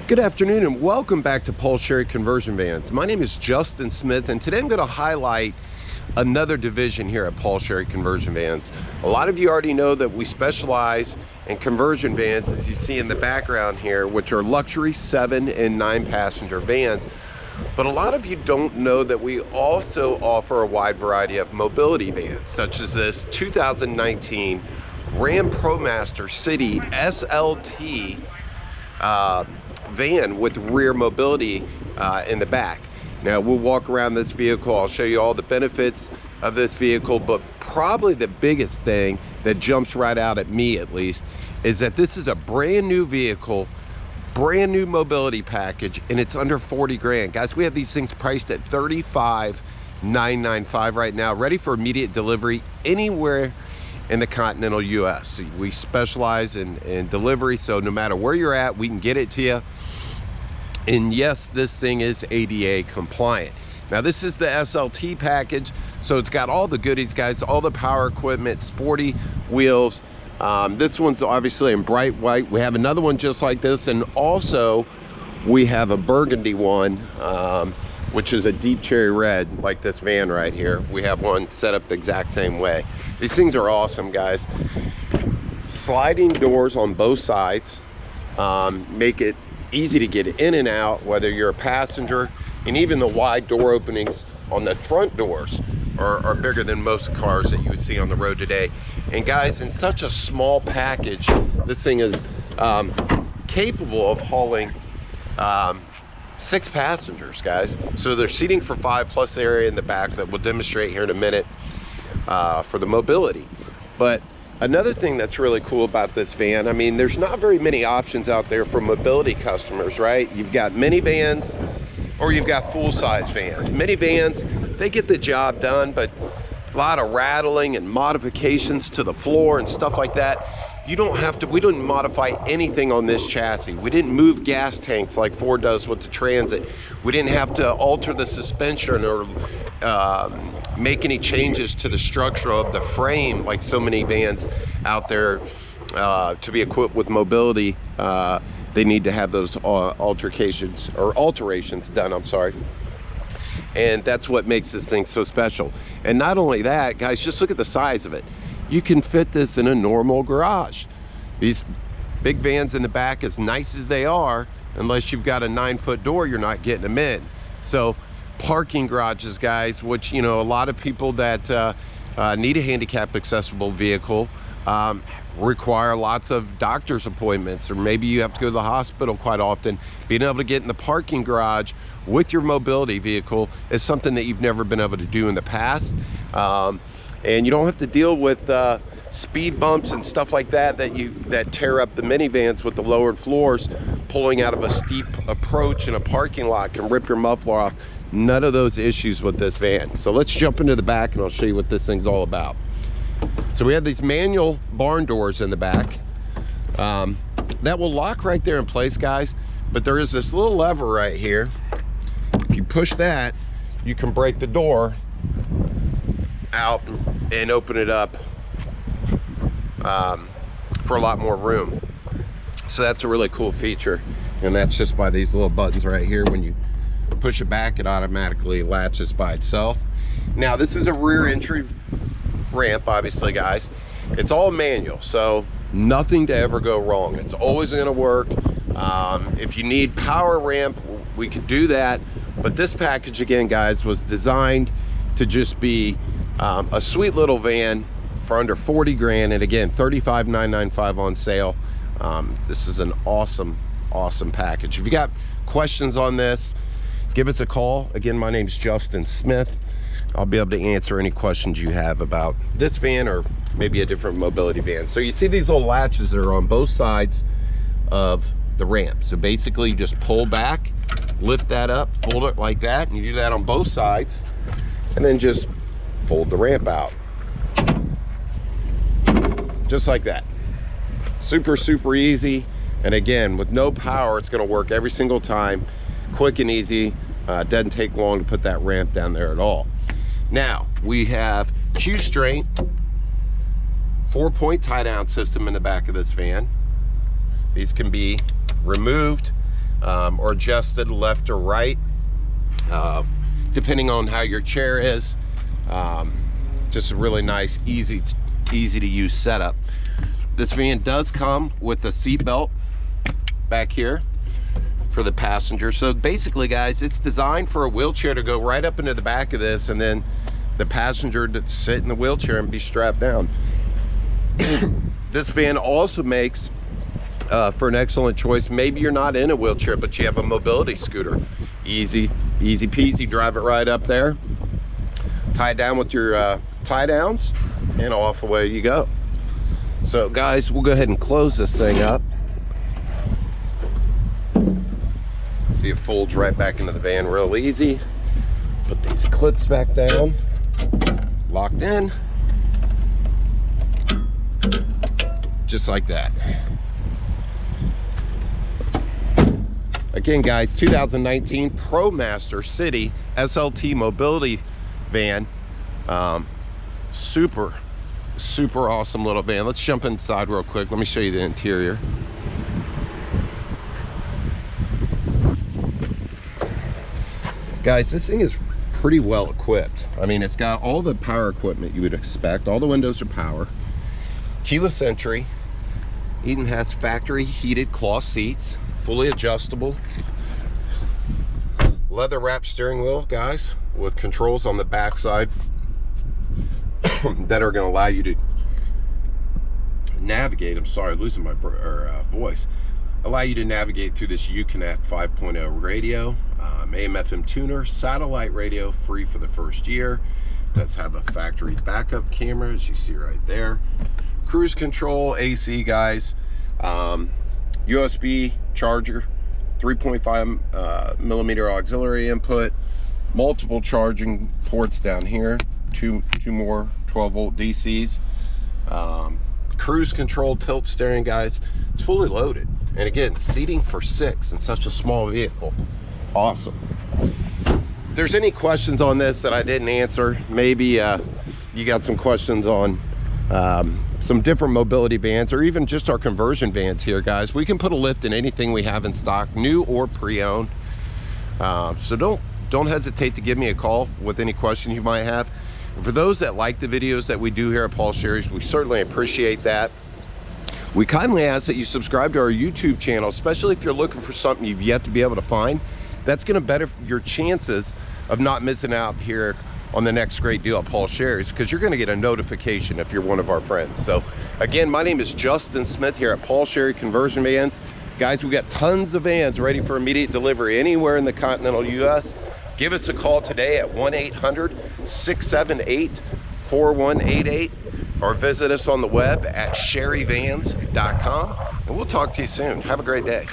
Good afternoon and welcome back to Paul Sherry Conversion Vans. My name is Justin Smith and today I'm going to highlight another division here at Paul Sherry Conversion Vans. A lot of you already know that we specialize in conversion vans, as you see in the background here, which are luxury 7 and 9 passenger vans. But a lot of you don't know that we also offer a wide variety of mobility vans, such as this 2019 Ram ProMaster City SLT van with rear mobility in the back. Now we'll walk around this vehicle. I'll show you all the benefits of this vehicle, but probably the biggest thing that jumps right out at me, at least, is that this is a brand new vehicle, brand new mobility package, and it's under 40 grand. Guys, we have these things priced at $35,995 right now, ready for immediate delivery anywhere in the continental US. We specialize in delivery, so no matter where you're at, we can get it to you. And yes, this thing is ADA compliant. Now this is the SLT package, so it's got all the goodies, guys, all the power equipment, sporty wheels. This one's obviously in bright white. We have another one just like this, and also we have a burgundy one, which is a deep cherry red, like this van right here. We have one set up the exact same way. These things are awesome, guys. Sliding doors on both sides make it easy to get in and out, whether you're a passenger, and even the wide door openings on the front doors are bigger than most cars that you would see on the road today. And guys, in such a small package, this thing is capable of hauling 6 passengers, guys. So there's seating for 5 plus area in the back that we'll demonstrate here in a minute for the mobility. But another thing that's really cool about this van, I mean, there's not very many options out there for mobility customers, right? You've got minivans or you've got full-size vans. Minivans, they get the job done, but a lot of rattling and modifications to the floor and stuff like that. You don't have to, we didn't modify anything on this chassis. We didn't move gas tanks like Ford does with the Transit. We didn't have to alter the suspension or make any changes to the structure of the frame like so many vans out there to be equipped with mobility. They need to have those alterations done, I'm sorry. And that's what makes this thing so special. And not only that, guys, just look at the size of it. You can fit this in a normal garage. These big vans in the back, as nice as they are, unless you've got a 9-foot door, you're not getting them in. So parking garages, guys, which, you know, a lot of people that need a handicap accessible vehicle require lots of doctor's appointments, or maybe you have to go to the hospital quite often. Being able to get in the parking garage with your mobility vehicle is something that you've never been able to do in the past. And you don't have to deal with speed bumps and stuff like that that tear up the minivans with the lowered floors. Pulling out of a steep approach in a parking lot can rip your muffler off. None of those issues with this van. So let's jump into the back and I'll show you what this thing's all about. So we have these manual barn doors in the back that will lock right there in place, guys. But there is this little lever right here. If you push that, you can break the door out and open it up for a lot more room. So that's a really cool feature, and that's just by these little buttons right here. When you push it back, it automatically latches by itself. Now this is a rear entry ramp, obviously, guys. It's all manual, so nothing to ever go wrong. It's always going to work. If you need power ramp, we could do that, but this package, again, guys, was designed to just be a sweet little van for under 40 grand, and again, $35,995 on sale. This is an awesome package. If you got questions on this, give us a call. Again, my name's Justin Smith. I'll be able to answer any questions you have about this van or maybe a different mobility van. So you see these little latches that are on both sides of the ramp. So basically you just pull back, lift that up, fold it like that, and you do that on both sides, and then just fold the ramp out. Just like that. Super easy. And again, with no power, it's gonna work every single time. Quick and easy. It doesn't take long to put that ramp down there at all. Now, we have Q-Straight 4-point tie-down system in the back of this van. These can be removed or adjusted left or right, depending on how your chair is. Just a really nice, easy to use setup. This van does come with a seat belt back here for the passenger. So basically, guys, it's designed for a wheelchair to go right up into the back of this, and then the passenger to sit in the wheelchair and be strapped down. This van also makes for an excellent choice. Maybe you're not in a wheelchair, but you have a mobility scooter. Easy peasy, drive it right up there, tie it down with your tie downs, and off away you go. So guys, we'll go ahead and close this thing up. See, it folds right back into the van real easy. Put these clips back down, locked in, just like that. Again, guys, 2019 ProMaster City SLT mobility van. Super awesome little van. Let's jump inside real quick. Let me show you the interior. Guys, this thing is pretty well equipped. I mean, it's got all the power equipment you would expect. All the windows are power. Keyless entry. Even has factory heated cloth seats, fully adjustable. Leather wrapped steering wheel, guys, with controls on the back side that are going to allow you to navigate. I'm sorry, losing my voice. Allow you to navigate through this Uconnect 5.0 radio, AM/FM tuner, satellite radio, free for the first year. Does have a factory backup camera, as you see right there. Cruise control, AC, guys. USB charger, 3.5 millimeter auxiliary input, multiple charging ports down here, two more 12-volt DCs. Cruise control, tilt steering, guys. It's fully loaded, and again, seating for 6 in such a small vehicle. Awesome. If there's any questions on this that I didn't answer, maybe you got some questions on some different mobility vans, or even just our conversion vans here, guys, we can put a lift in anything we have in stock, new or pre-owned. So don't hesitate to give me a call with any questions you might have. And for those that like the videos that we do here at Paul Sherry's, we certainly appreciate that. We kindly ask that you subscribe to our YouTube channel, especially if you're looking for something you've yet to be able to find. That's going to better your chances of not missing out here on the next great deal at Paul Sherry's, because you're going to get a notification if you're one of our friends. So again, my name is Justin Smith here at Paul Sherry Conversion Vans. Guys, we got tons of vans ready for immediate delivery anywhere in the continental US. Give us a call today at 1-800-678-4188, or visit us on the web at sherryvans.com, and we'll talk to you soon. Have a great day.